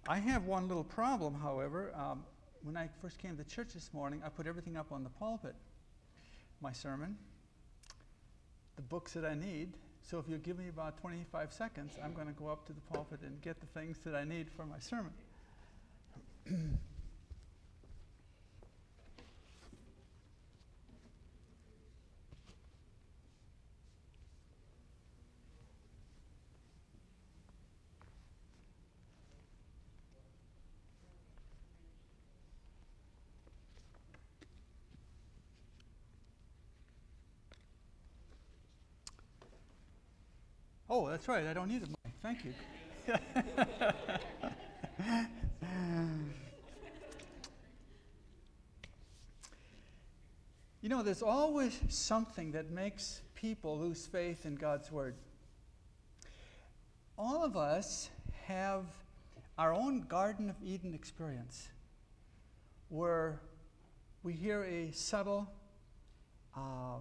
I have one little problem, however. When I first came to church this morning, I put everything up on the pulpit. My sermon, the books that I need. So if you'll give me about 25 seconds, I'm going to go up to the pulpit and get the things that I need for my sermon. Oh, that's right. I don't need a mic. Thank you. You know, there's always something that makes people lose faith in God's Word. All of us have our own Garden of Eden experience where we hear a subtle,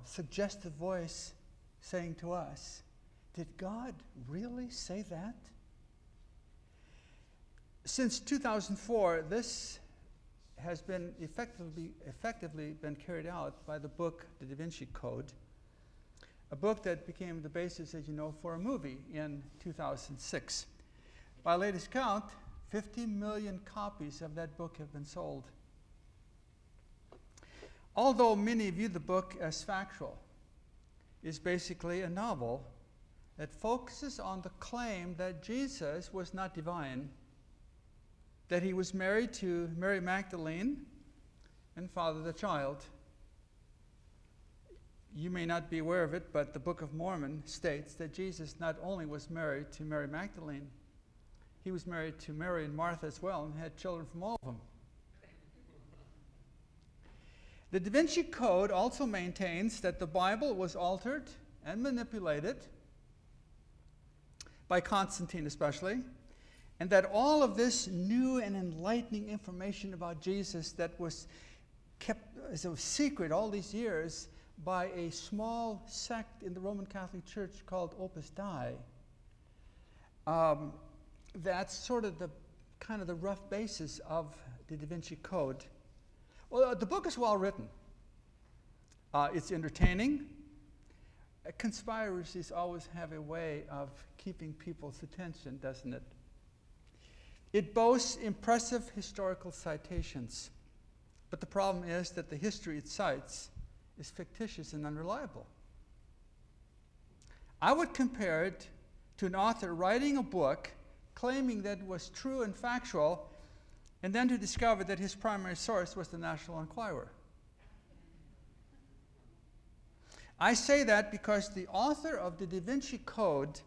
suggestive voice saying to us, "Did God really say that?" Since 2004, this has been effectively been carried out by the book, The Da Vinci Code, a book that became the basis, as you know, for a movie in 2006. By latest count, 50 million copies of that book have been sold. Although many view the book as factual, it's basically a novel that focuses on the claim that Jesus was not divine, that he was married to Mary Magdalene and fathered a child. You may not be aware of it, but the Book of Mormon states that Jesus not only was married to Mary Magdalene, he was married to Mary and Martha as well and had children from all of them. The Da Vinci Code also maintains that the Bible was altered and manipulated by Constantine especially, and that all of this new and enlightening information about Jesus that was kept as a secret all these years by a small sect in the Roman Catholic Church called Opus Dei, that's sort of the kind of the rough basis of the Da Vinci Code. Well, the book is well written. It's entertaining. Conspiracies always have a way of keeping people's attention, doesn't it? It boasts impressive historical citations, but the problem is that the history it cites is fictitious and unreliable. I would compare it to an author writing a book claiming that it was true and factual, and then to discover that his primary source was the National Enquirer. I say that because the author of the Da Vinci Code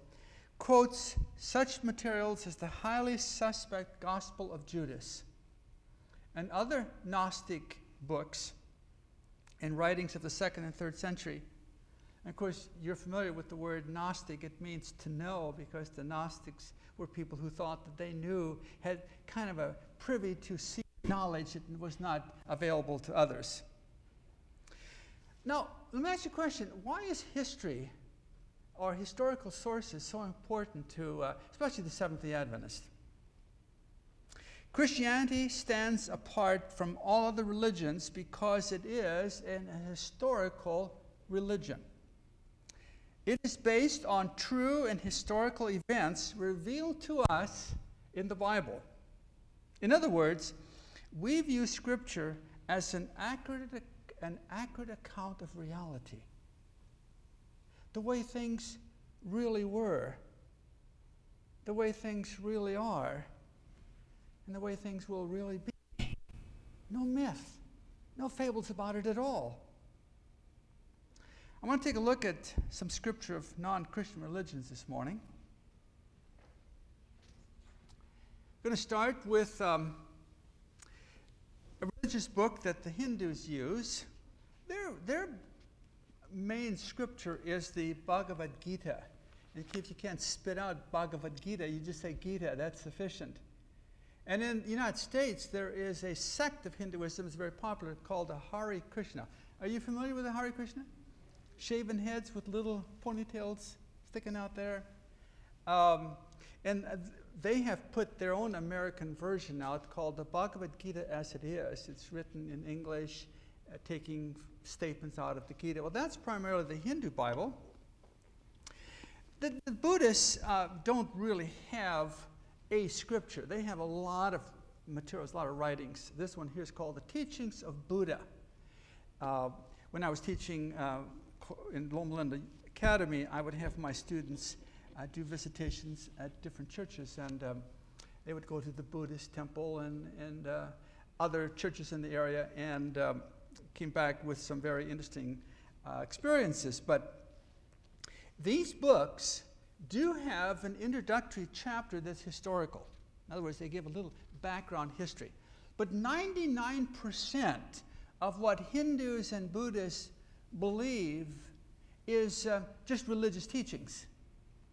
quotes such materials as the highly suspect Gospel of Judas and other Gnostic books and writings of the 2nd and 3rd century. And of course, you're familiar with the word Gnostic. It means to know, because the Gnostics were people who thought that they knew, had kind of a privy to secret knowledge that was not available to others. Now, let me ask you a question. Why is history or historical sources so important to, especially the Seventh-day Adventist? Christianity stands apart from all other religions because it is an historical religion. It is based on true and historical events revealed to us in the Bible. In other words, we view Scripture as an accurate account of reality, the way things really were, the way things really are, and the way things will really be. No myth, no fables about it at all. I want to take a look at some scripture of non-Christian religions this morning. I'm going to start with a religious book that the Hindus use. Their main scripture is the Bhagavad Gita. And if you can't spit out Bhagavad Gita, you just say Gita, that's sufficient. And in the United States, there is a sect of Hinduism that's very popular called the Hare Krishna. Are you familiar with the Hare Krishna? Shaven heads with little ponytails sticking out there. And they have put their own American version out called the Bhagavad Gita as it is. It's written in English, taking statements out of the Gita. Well, that's primarily the Hindu Bible. The Buddhists don't really have a scripture. They have a lot of materials, a lot of writings. This one here is called The Teachings of Buddha. When I was teaching in Loma Linda Academy, I would have my students do visitations at different churches, and they would go to the Buddhist temple and other churches in the area, and came back with some very interesting experiences. But these books do have an introductory chapter that's historical. In other words, they give a little background history. But 99% of what Hindus and Buddhists believe is just religious teachings.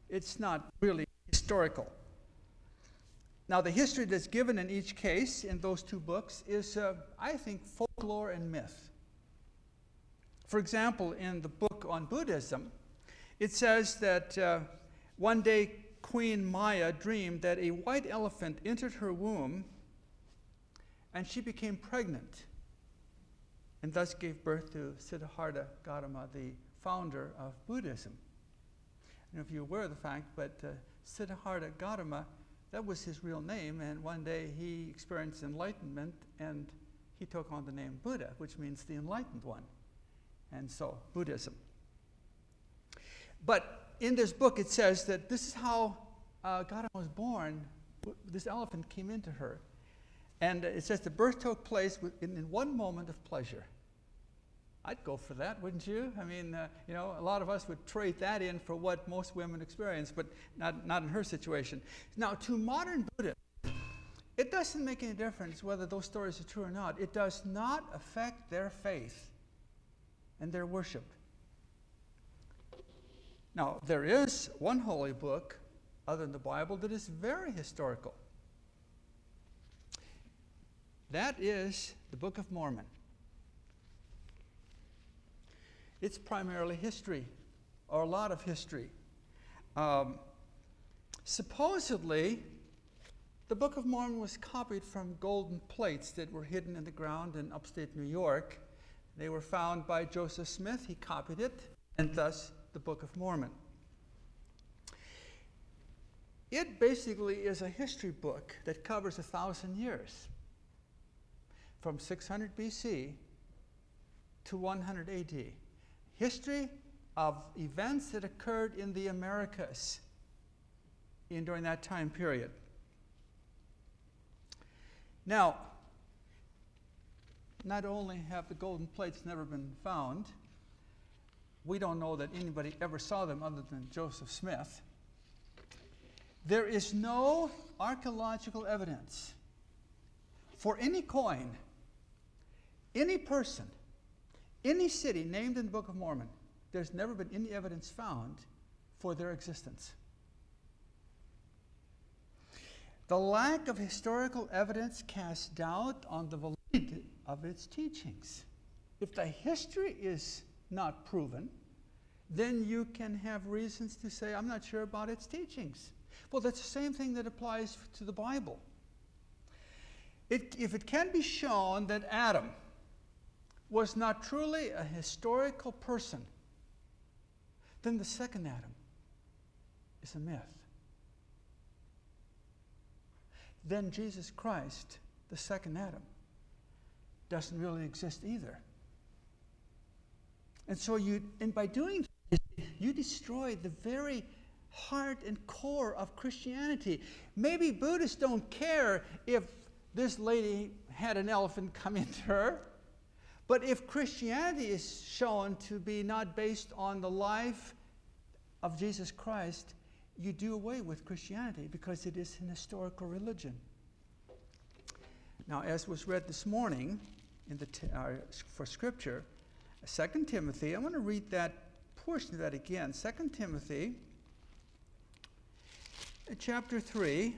It's not really historical. Now, the history that's given in each case in those two books is, I think, folklore and myth. For example, in the book on Buddhism, it says that one day Queen Maya dreamed that a white elephant entered her womb and she became pregnant and thus gave birth to Siddhartha Gautama, the founder of Buddhism. I don't know if you're aware of the fact, but Siddhartha Gautama, that was his real name, and one day he experienced enlightenment and he took on the name Buddha, which means the enlightened one. And so, Buddhism. But in this book it says that this is how Gautama was born. This elephant came into her. And it says the birth took place in one moment of pleasure. I'd go for that, wouldn't you? I mean, you know, a lot of us would trade that in for what most women experience, but not in her situation. Now, to modern Buddhists, it doesn't make any difference whether those stories are true or not. It does not affect their faith and their worship. Now, there is one holy book, other than the Bible, that is very historical. That is the Book of Mormon. It's primarily history, or a lot of history. Supposedly, the Book of Mormon was copied from golden plates that were hidden in the ground in upstate New York. They were found by Joseph Smith. He copied it, and thus the Book of Mormon. It basically is a history book that covers 1,000 years, from 600 BC to 100 AD. History of events that occurred in the Americas during that time period. Now, not only have the golden plates never been found, we don't know that anybody ever saw them other than Joseph Smith. There is no archaeological evidence for any coin, any person, any city named in the Book of Mormon. There's never been any evidence found for their existence. The lack of historical evidence casts doubt on the validity of its teachings. If the history is not proven, then you can have reasons to say, I'm not sure about its teachings. Well, that's the same thing that applies to the Bible. If it can be shown that Adam was not truly a historical person, then the second Adam is a myth. Then Jesus Christ, the second Adam, doesn't really exist either. And so by doing this, you destroy the very heart and core of Christianity. Maybe Buddhists don't care if this lady had an elephant come into her, but if Christianity is shown to be not based on the life of Jesus Christ, you do away with Christianity because it is an historical religion. Now, as was read this morning in for Scripture, 2 Timothy, I want to read that portion of that again. 2 Timothy, chapter 3.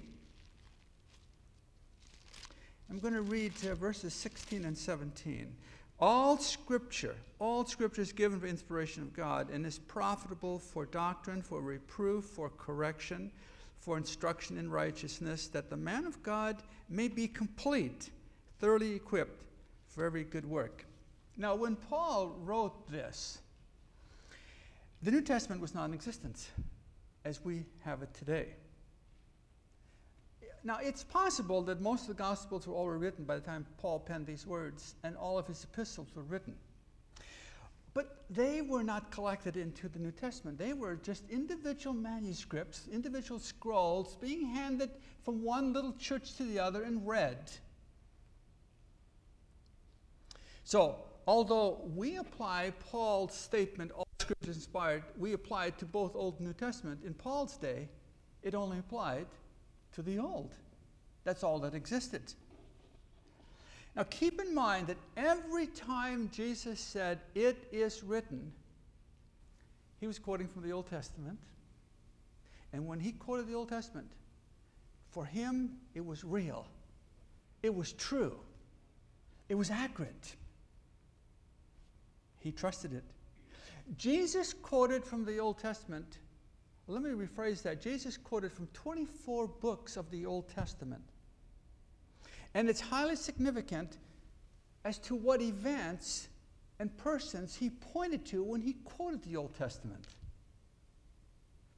I'm going to read verses 16 and 17. All Scripture is given for inspiration of God and is profitable for doctrine, for reproof, for correction, for instruction in righteousness, that the man of God may be complete, thoroughly equipped for every good work. Now, when Paul wrote this, the New Testament was not in existence as we have it today. Now, it's possible that most of the Gospels were already written by the time Paul penned these words, and all of his epistles were written. But they were not collected into the New Testament. They were just individual manuscripts, individual scrolls being handed from one little church to the other and read. So, although we apply Paul's statement, all Scripture is inspired, we apply it to both Old and New Testament. In Paul's day, it only applied to the Old. That's all that existed. Now keep in mind that every time Jesus said, "It is written," he was quoting from the Old Testament. And when he quoted the Old Testament, for him it was real. It was true. It was accurate. He trusted it. Jesus quoted from the Old Testament. Well, let me rephrase that. Jesus quoted from 24 books of the Old Testament. And it's highly significant as to what events and persons he pointed to when he quoted the Old Testament.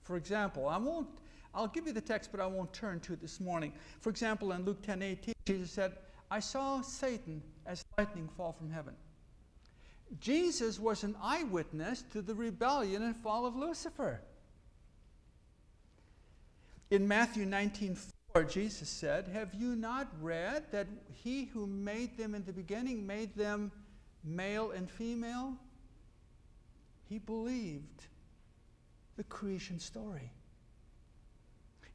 For example, I'll give you the text, but I won't turn to it this morning. For example, in Luke 10:18, Jesus said, "I saw Satan as lightning fall from heaven." Jesus was an eyewitness to the rebellion and fall of Lucifer. In Matthew 19:4, Jesus said, "Have you not read that he who made them in the beginning made them male and female?" He believed the creation story.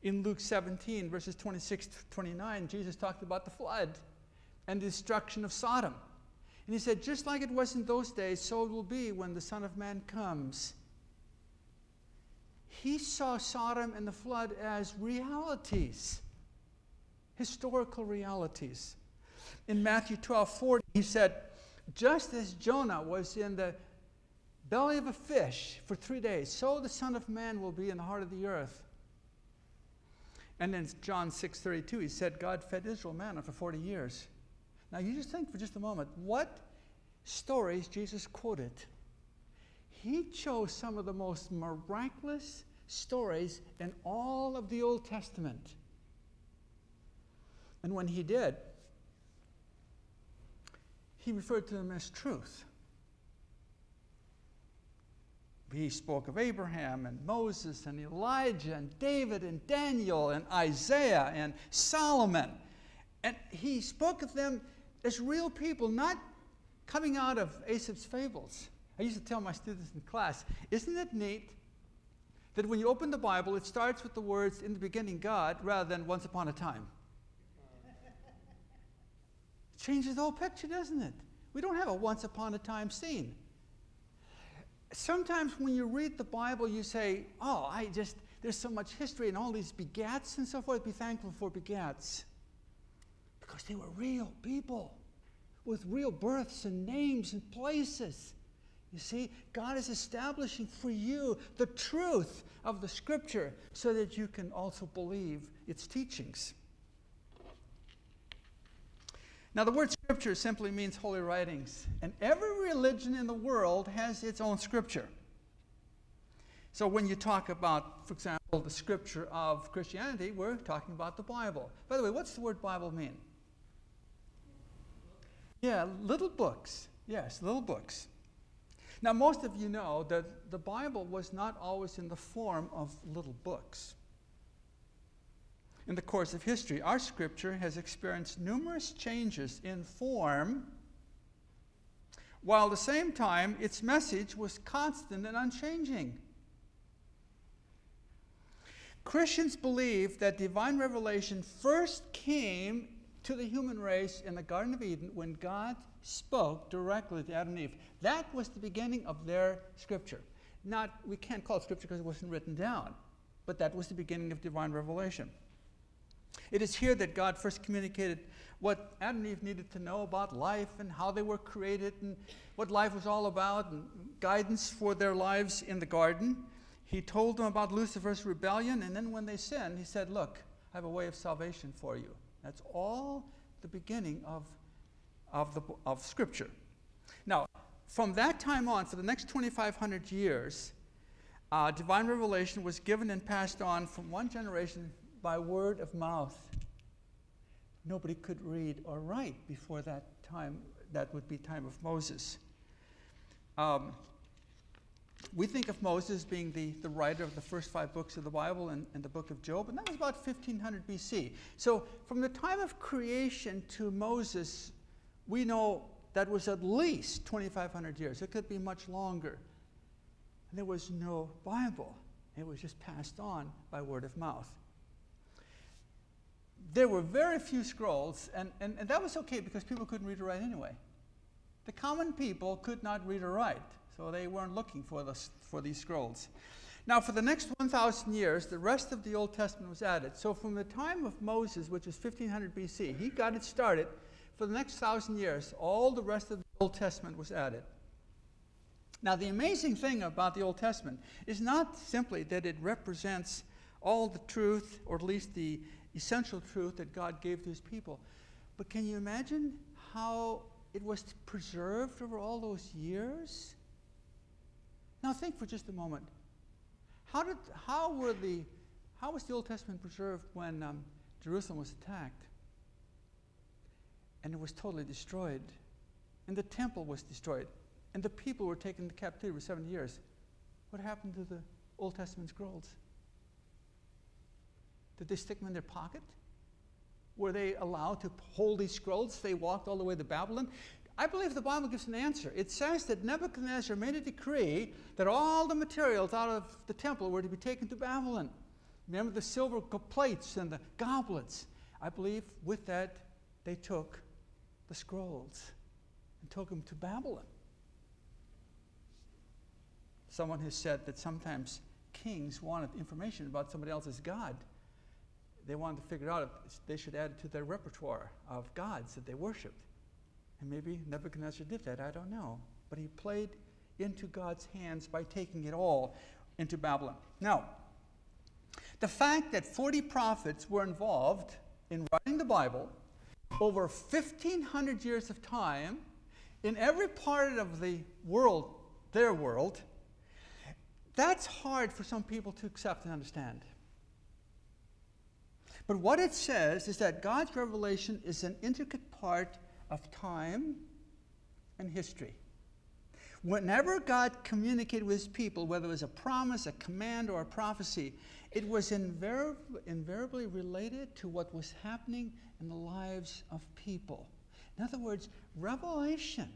In Luke 17, verses 26 to 29, Jesus talked about the flood and the destruction of Sodom. And he said, just like it was in those days, so it will be when the Son of Man comes. He saw Sodom and the flood as realities, historical realities. In Matthew 12:40, he said, just as Jonah was in the belly of a fish for 3 days, so the Son of Man will be in the heart of the earth. And in John 6:32, he said, God fed Israel manna for 40 years. Now you just think for just a moment, what stories Jesus quoted. He chose some of the most miraculous stories in all of the Old Testament. And when he did, he referred to them as truth. He spoke of Abraham and Moses and Elijah and David and Daniel and Isaiah and Solomon. And he spoke of them as real people, not coming out of Aesop's fables. I used to tell my students in class, isn't it neat that when you open the Bible, it starts with the words, in the beginning God, rather than once upon a time? It changes the whole picture, doesn't it? We don't have a once upon a time scene. Sometimes when you read the Bible, you say, oh, there's so much history and all these begats and so forth. Be thankful for begats. Because they were real people with real births and names and places. You see, God is establishing for you the truth of the Scripture so that you can also believe its teachings. Now, the word Scripture simply means holy writings. And every religion in the world has its own Scripture. So when you talk about, for example, the Scripture of Christianity, we're talking about the Bible. By the way, what's the word Bible mean? Yeah, little books. Yes, little books. Now, most of you know that the Bible was not always in the form of little books. In the course of history, our Scripture has experienced numerous changes in form, while at the same time, its message was constant and unchanging. Christians believe that divine revelation first came to the human race in the Garden of Eden when God spoke directly to Adam and Eve. That was the beginning of their Scripture. We can't call it Scripture because it wasn't written down, but that was the beginning of divine revelation. It is here that God first communicated what Adam and Eve needed to know about life and how they were created and what life was all about and guidance for their lives in the garden. He told them about Lucifer's rebellion, and then when they sinned, he said, look, I have a way of salvation for you. That's all the beginning of Scripture. Now, from that time on, for the next 2,500 years, divine revelation was given and passed on from one generation by word of mouth. Nobody could read or write before that time. That would be time of Moses. We think of Moses being the writer of the first 5 books of the Bible and the book of Job, and that was about 1500 BC. So from the time of creation to Moses, we know that was at least 2,500 years. It could be much longer. And there was no Bible. It was just passed on by word of mouth. There were very few scrolls, and that was okay because people couldn't read or write anyway. The common people could not read or write, so they weren't looking for these scrolls. Now, for the next 1,000 years, the rest of the Old Testament was added. So from the time of Moses, which is 1500 BC, he got it started. For the next 1,000 years, all the rest of the Old Testament was added. Now, the amazing thing about the Old Testament is not simply that it represents all the truth, or at least the essential truth that God gave to his people, but can you imagine how it was preserved over all those years? Now think for just a moment. How was the Old Testament preserved when Jerusalem was attacked? And it was totally destroyed. And the temple was destroyed. And the people were taken into captivity for 70 years. What happened to the Old Testament scrolls? Did they stick them in their pocket? Were they allowed to hold these scrolls? They walked all the way to Babylon? I believe the Bible gives an answer. It says that Nebuchadnezzar made a decree that all the materials out of the temple were to be taken to Babylon. Remember the silver plates and the goblets? I believe with that they took the scrolls and took them to Babylon. Someone has said that sometimes kings wanted information about somebody else's god. They wanted to figure out if they should add it to their repertoire of gods that they worshipped. And maybe Nebuchadnezzar did that, I don't know. But he played into God's hands by taking it all into Babylon. Now, the fact that 40 prophets were involved in writing the Bible over 1,500 years of time, in every part of the world, their world, that's hard for some people to accept and understand. But what it says is that God's revelation is an intricate part of time and history. Whenever God communicated with his people, whether it was a promise, a command, or a prophecy, it was invariably related to what was happening in the lives of people. In other words, revelation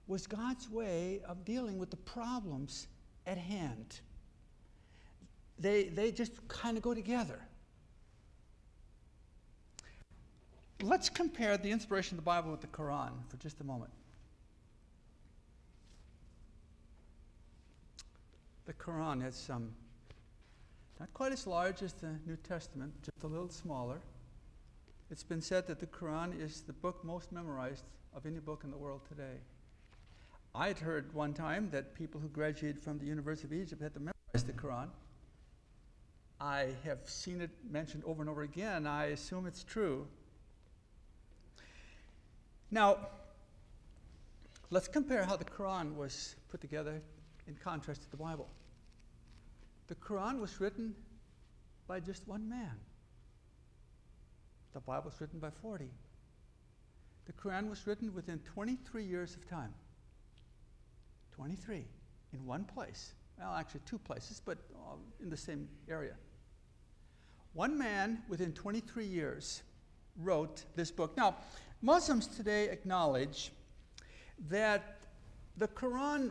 was God's way of dealing with the problems at hand. They just kind of go together. Let's compare the inspiration of the Bible with the Quran for just a moment. The Quran is not quite as large as the New Testament, just a little smaller. It's been said that the Quran is the book most memorized of any book in the world today. I'd heard one time that people who graduated from the University of Egypt had to memorize the Quran. I have seen it mentioned over and over again. I assume it's true. Now, let's compare how the Quran was put together in contrast to the Bible. The Quran was written by just one man. The Bible was written by 40. The Quran was written within 23 years of time. 23 in one place. Well, actually 2 places, but in the same area. One man within 23 years wrote this book. Now, Muslims today acknowledge that the Quran,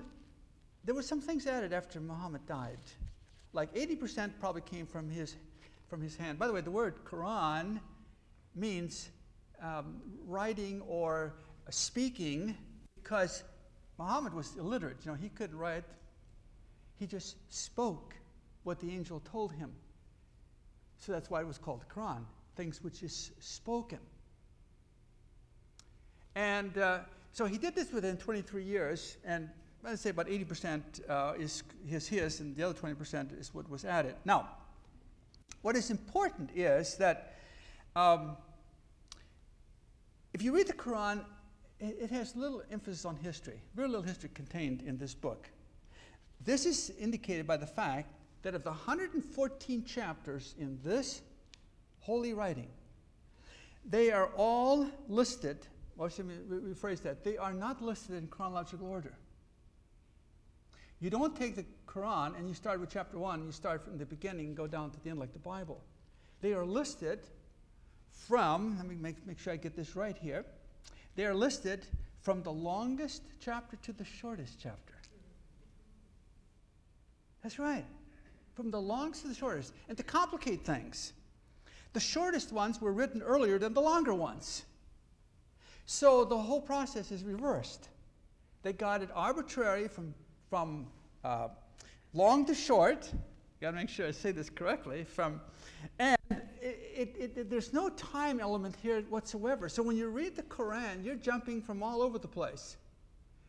there were some things added after Muhammad died. Like 80% probably came from his hand. By the way, the word Quran means writing or speaking, because Muhammad was illiterate. You know, he couldn't write. He just spoke what the angel told him. So that's why it was called the Quran, things which is spoken. And so he did this within 23 years, and I'd say about 80% is his, and the other 20% is what was added. Now, what is important is that if you read the Quran, it has little emphasis on history, very little history contained in this book. This is indicated by the fact that of the 114 chapters in this holy writing, they are all listed, or should we rephrase that, they are not listed in chronological order. You don't take the Quran and you start with chapter 1, you start from the beginning and go down to the end like the Bible. They are listed from, let me make sure I get this right here, they are listed from the longest chapter to the shortest chapter. That's right. From the longest to the shortest. And to complicate things, the shortest ones were written earlier than the longer ones. So the whole process is reversed. They got it arbitrary from long to short. You got to make sure I say this correctly. And there's no time element here whatsoever. So when you read the Quran, you're jumping from all over the place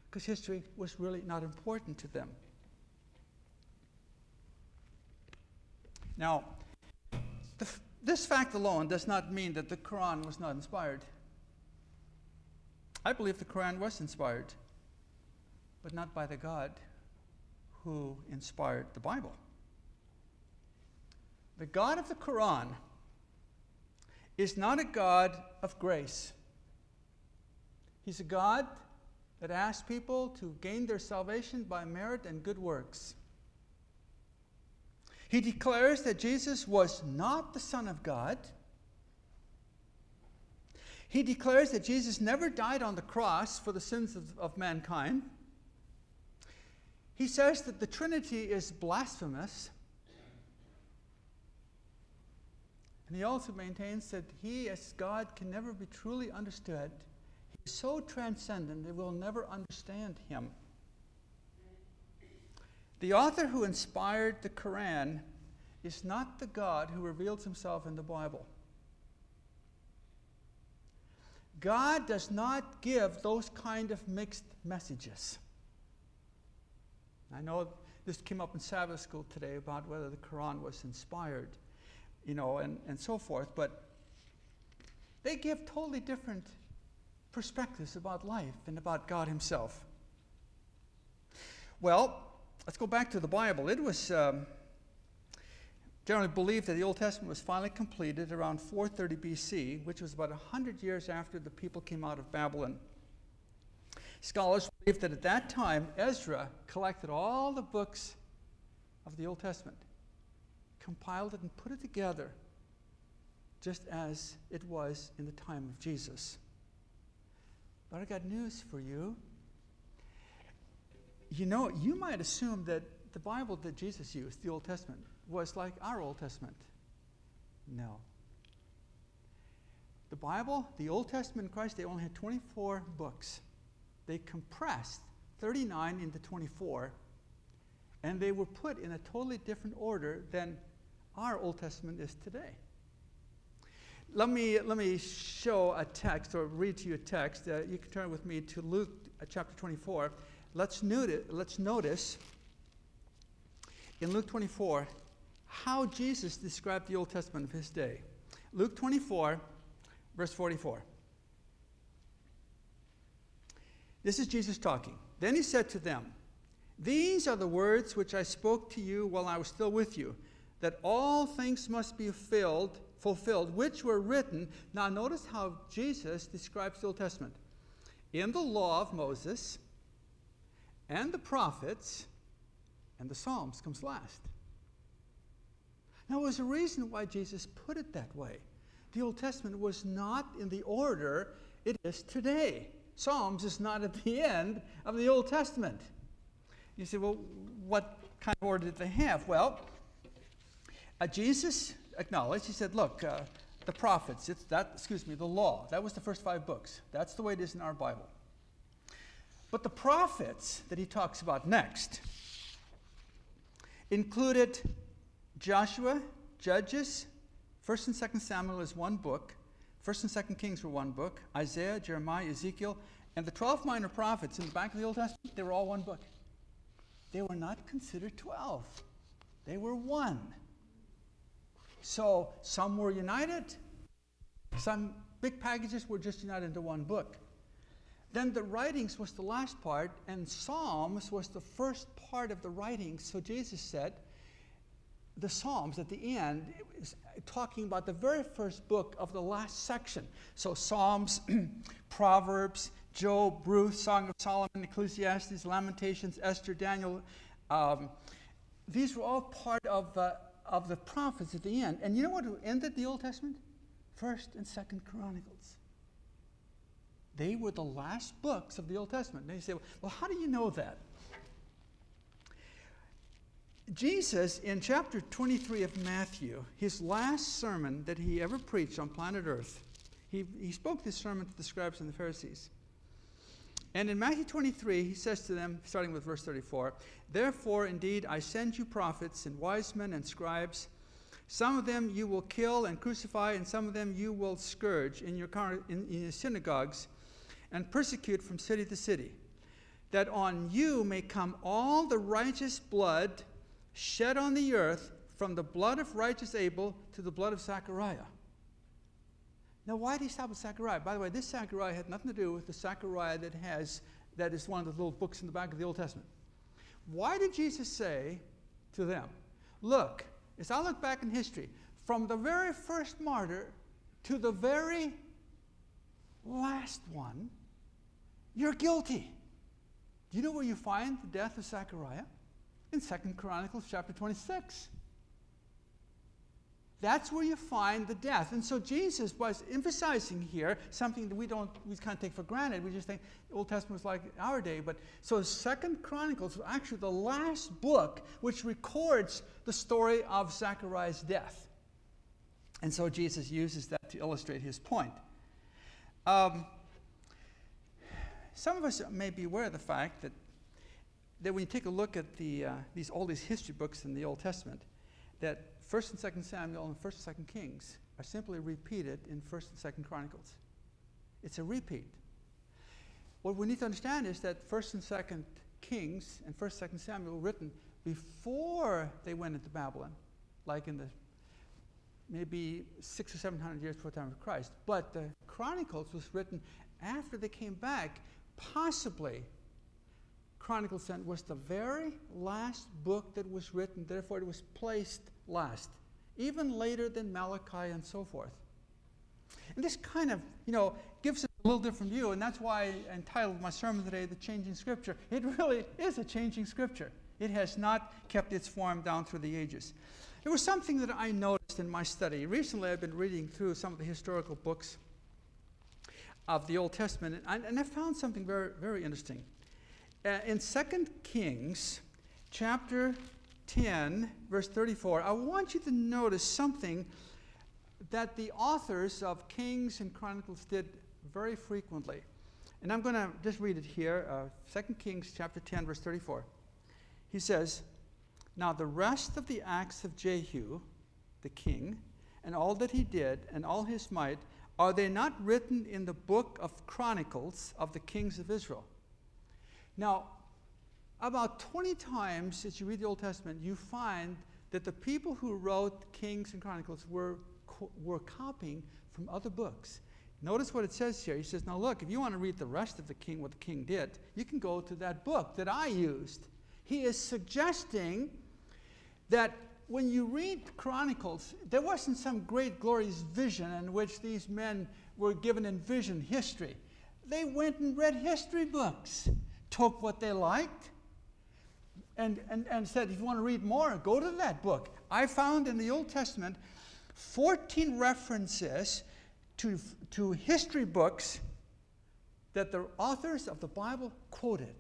because history was really not important to them. Now, this fact alone does not mean that the Quran was not inspired. I believe the Quran was inspired, but not by the God who inspired the Bible. The God of the Quran is not a God of grace. He's a God that asks people to gain their salvation by merit and good works. He declares that Jesus was not the Son of God. He declares that Jesus never died on the cross for the sins of mankind. He says that the Trinity is blasphemous. And he also maintains that he, as God, can never be truly understood. He is so transcendent that we'll never understand him. The author who inspired the Quran is not the God who reveals himself in the Bible. God does not give those kind of mixed messages. I know this came up in Sabbath school today about whether the Quran was inspired, and so forth, but they give totally different perspectives about life and about God himself. Well, let's go back to the Bible. It was generally believed that the Old Testament was finally completed around 430 BC, which was about 100 years after the people came out of Babylon. Scholars believe that at that time, Ezra collected all the books of the Old Testament, compiled it and put it together just as it was in the time of Jesus. But I got news for you. You might assume that the Bible that Jesus used, the Old Testament, was like our Old Testament. No. The Bible, the Old Testament in Christ, they only had 24 books. They compressed 39 into 24, and they were put in a totally different order than our Old Testament is today. Let me show a text, or read to you a text. You can turn with me to Luke chapter 24. Let's notice in Luke 24 how Jesus described the Old Testament of his day. Luke 24, verse 44. This is Jesus talking. Then he said to them, "These are the words which I spoke to you while I was still with you, that all things must be fulfilled, which were written." Now notice how Jesus describes the Old Testament. "In the law of Moses, and the prophets, and the Psalms," comes last. Now there was a reason why Jesus put it that way. The Old Testament was not in the order it is today. Psalms is not at the end of the Old Testament. You say, well, what kind of order did they have? Well, Jesus acknowledged, he said, look, the prophets, the law, that was the first 5 books. That's the way it is in our Bible. But the prophets that he talks about next included Joshua, Judges, 1st and 2nd Samuel is one book, 1st and 2nd Kings were one book, Isaiah, Jeremiah, Ezekiel, and the 12 minor prophets in the back of the Old Testament, they were all one book. they were not considered 12. They were one. So some were united. Some big packages were just united into one book. Then the writings was the last part, and Psalms was the first part of the writings. So Jesus said, the Psalms at the end is talking about the very first book of the last section. So Psalms, Proverbs, Job, Ruth, Song of Solomon, Ecclesiastes, Lamentations, Esther, Daniel. These were all part of the prophets at the end. And you know what ended the Old Testament? 1st and 2nd Chronicles. They were the last books of the Old Testament. And you say, well, how do you know that? Jesus, in chapter 23 of Matthew, his last sermon that he ever preached on planet Earth, he spoke this sermon to the scribes and the Pharisees. And in Matthew 23, he says to them, starting with verse 34, "Therefore, indeed, I send you prophets and wise men and scribes. Some of them you will kill and crucify, and some of them you will scourge in your synagogues and persecute from city to city, that on you may come all the righteous blood shed on the earth, from the blood of righteous Abel to the blood of Zechariah." Now, why did he stop with Zechariah? By the way, this Zechariah had nothing to do with the Zechariah that is one of the little books in the back of the Old Testament. Why did Jesus say to them, look, as I look back in history, from the very first martyr to the very last one, you're guilty. Do you know where you find the death of Zechariah? In 2nd Chronicles chapter 26. That's where you find the death. And so Jesus was emphasizing here something that we kind of take for granted. We just think the Old Testament was like our day. But so 2nd Chronicles was actually the last book which records the story of Zechariah's death. And so Jesus uses that to illustrate his point. Some of us may be aware of the fact that when you take a look at all these history books in the Old Testament, that 1st and 2nd Samuel and 1st and 2nd Kings are simply repeated in 1st and 2nd Chronicles. It's a repeat. What we need to understand is that 1st and 2nd Kings and 1st and 2nd Samuel were written before they went into Babylon, like in the maybe 600 or 700 years before the time of Christ. But the Chronicles was written after they came back, possibly. Chronicles was the very last book that was written, therefore it was placed last, even later than Malachi and so forth. And this kind of, gives us a little different view, and that's why I entitled my sermon today, The Changing Scripture. It really is a changing Scripture. It has not kept its form down through the ages. There was something that I noticed in my study. Recently I've been reading through some of the historical books of the Old Testament, and I found something very, very interesting. In 2 Kings, chapter 10, verse 34, I want you to notice something that the authors of Kings and Chronicles did very frequently. And I'm going to just read it here, 2 Kings, chapter 10, verse 34. He says, "Now the rest of the acts of Jehu, the king, and all that he did, and all his might, are they not written in the book of Chronicles of the kings of Israel?" Now, about 20 times as you read the Old Testament, you find that the people who wrote Kings and Chronicles were copying from other books. Notice what it says here. He says, now look, if you want to read the rest of what the king did, you can go to that book that I used. He is suggesting that when you read Chronicles, there wasn't some great glorious vision in which these men were given in vision history. They went and read history books, took what they liked, and said, if you want to read more, go to that book. I found in the Old Testament 14 references to history books that the authors of the Bible quoted.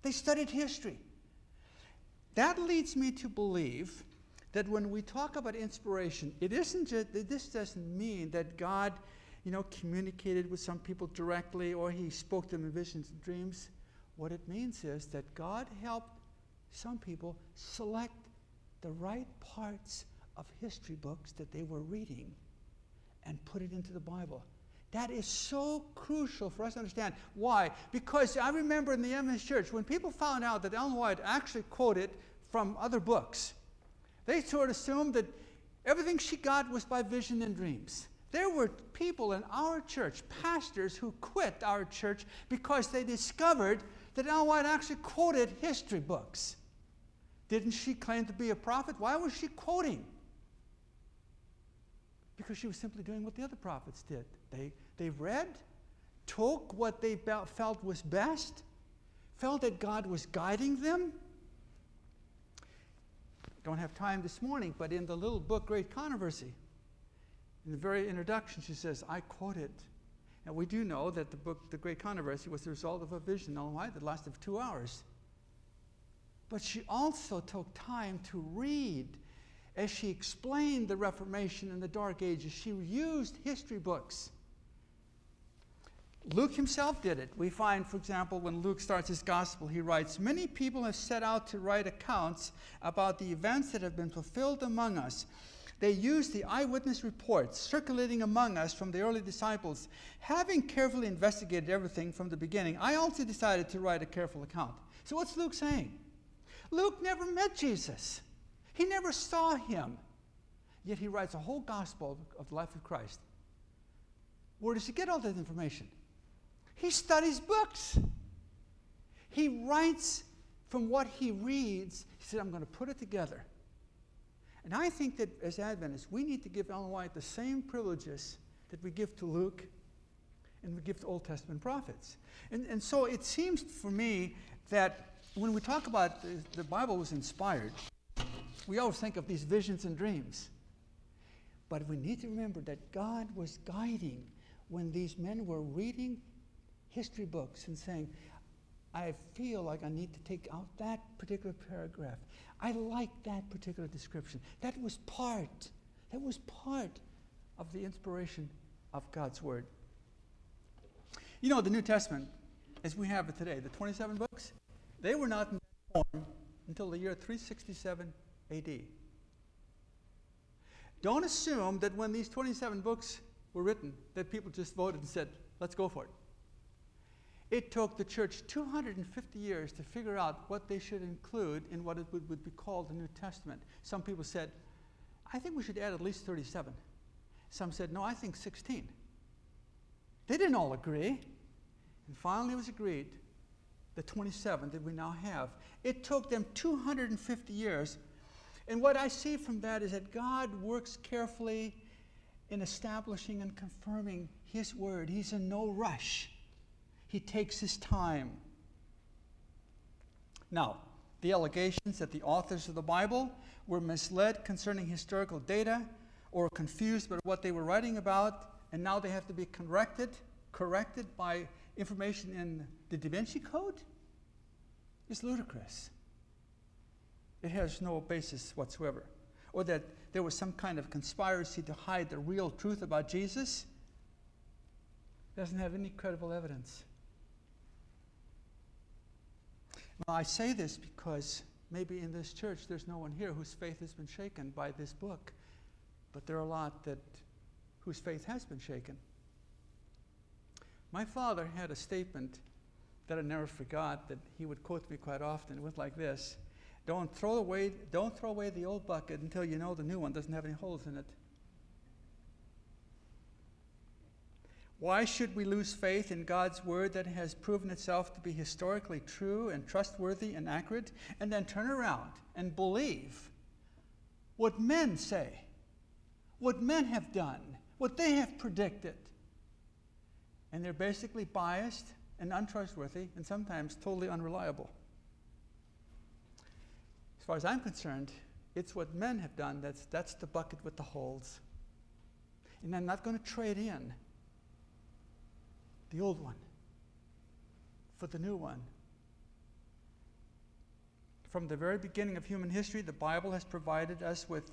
They studied history. That leads me to believe that when we talk about inspiration, this doesn't mean that God, communicated with some people directly or he spoke to them in visions and dreams. What it means is that God helped some people select the right parts of history books that they were reading and put it into the Bible. That is so crucial for us to understand. Why? Because I remember in the Adventist church, when people found out that Ellen White actually quoted from other books, they sort of assumed that everything she got was by vision and dreams. There were people in our church, pastors, who quit our church because they discovered that Ellen White actually quoted history books. Didn't she claim to be a prophet? Why was she quoting? Because she was simply doing what the other prophets did. They read, took what they felt was best, felt that God was guiding them. Don't have time this morning, but in the little book, Great Controversy, in the very introduction, she says, I quote it. And we do know that the book, The Great Controversy, was the result of a vision, Ellen White, that lasted 2 hours. But she also took time to read. As she explained the Reformation and the Dark Ages, she used history books. Luke himself did it. We find, for example, when Luke starts his gospel, he writes, many people have set out to write accounts about the events that have been fulfilled among us. They used the eyewitness reports circulating among us from the early disciples. Having carefully investigated everything from the beginning, I also decided to write a careful account. So what's Luke saying? Luke never met Jesus. He never saw him. Yet he writes a whole gospel of the life of Christ. Where does he get all that information? He studies books. He writes from what he reads. He said, I'm going to put it together. And I think that as Adventists, we need to give Ellen White the same privileges that we give to Luke and we give to Old Testament prophets. And so it seems for me that when we talk about the Bible was inspired, we always think of these visions and dreams. But we need to remember that God was guiding when these men were reading history books and saying, I feel like I need to take out that particular paragraph. I like that particular description. That was part of the inspiration of God's Word. You know, the New Testament, as we have it today, the 27 books, they were not in that form until the year 367 AD. Don't assume that when these 27 books were written, that people just voted and said, let's go for it. It took the church 250 years to figure out what they should include in what it would be called the New Testament. Some people said, I think we should add at least 37. Some said, no, I think 16. They didn't all agree. And finally it was agreed, the 27 that we now have. It took them 250 years. And what I see from that is that God works carefully in establishing and confirming His Word. He's in no rush. He takes his time. Now, the allegations that the authors of the Bible were misled concerning historical data or confused about what they were writing about, and now they have to be corrected by information in the Da Vinci Code, is ludicrous. It has no basis whatsoever. Or that there was some kind of conspiracy to hide the real truth about Jesus. Doesn't have any credible evidence. Well, I say this because maybe in this church there's no one here whose faith has been shaken by this book, but there are a lot whose faith has been shaken. My father had a statement that I never forgot that he would quote to me quite often. It went like this: Don't throw away the old bucket until you know the new one doesn't have any holes in it. Why should we lose faith in God's Word that has proven itself to be historically true and trustworthy and accurate, and then turn around and believe what men say, what men have done, what they have predicted? And they're basically biased and untrustworthy and sometimes totally unreliable. As far as I'm concerned, it's what men have done that's the bucket with the holes. And I'm not going to trade in the old one for the new one. From the very beginning of human history, the Bible has provided us with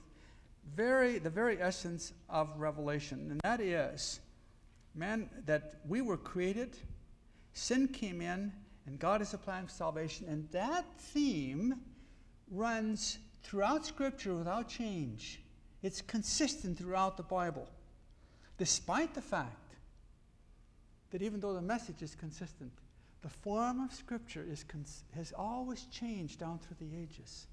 the very essence of revelation, and that is, that we were created, sin came in, and God is a plan of salvation, and that theme runs throughout Scripture without change. It's consistent throughout the Bible, despite the fact that even though the message is consistent, the form of Scripture has always changed down through the ages.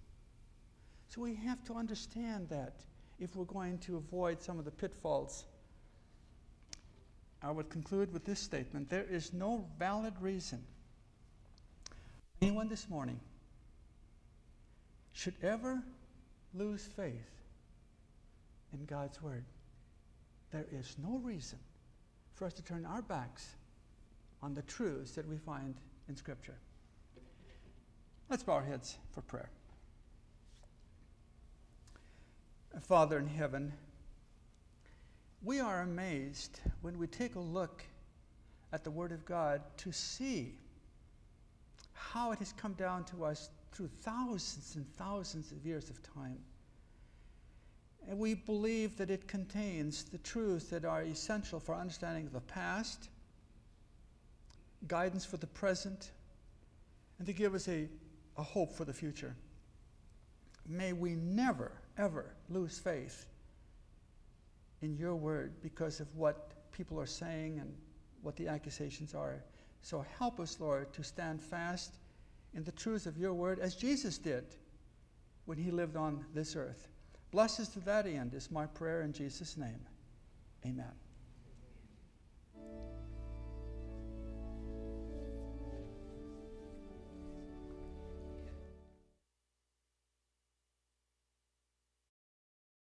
So we have to understand that if we're going to avoid some of the pitfalls. I would conclude with this statement. There is no valid reason anyone this morning should ever lose faith in God's Word. There is no reason for us to turn our backs on the truths that we find in Scripture. Let's bow our heads for prayer. Father in heaven, we are amazed when we take a look at the Word of God to see how it has come down to us through thousands and thousands of years of time. And we believe that it contains the truths that are essential for understanding of the past, guidance for the present, and to give us a hope for the future. May we never, ever lose faith in your word because of what people are saying and what the accusations are. So help us, Lord, to stand fast in the truths of your word as Jesus did when he lived on this earth. Bless us to that end is my prayer in Jesus' name. Amen.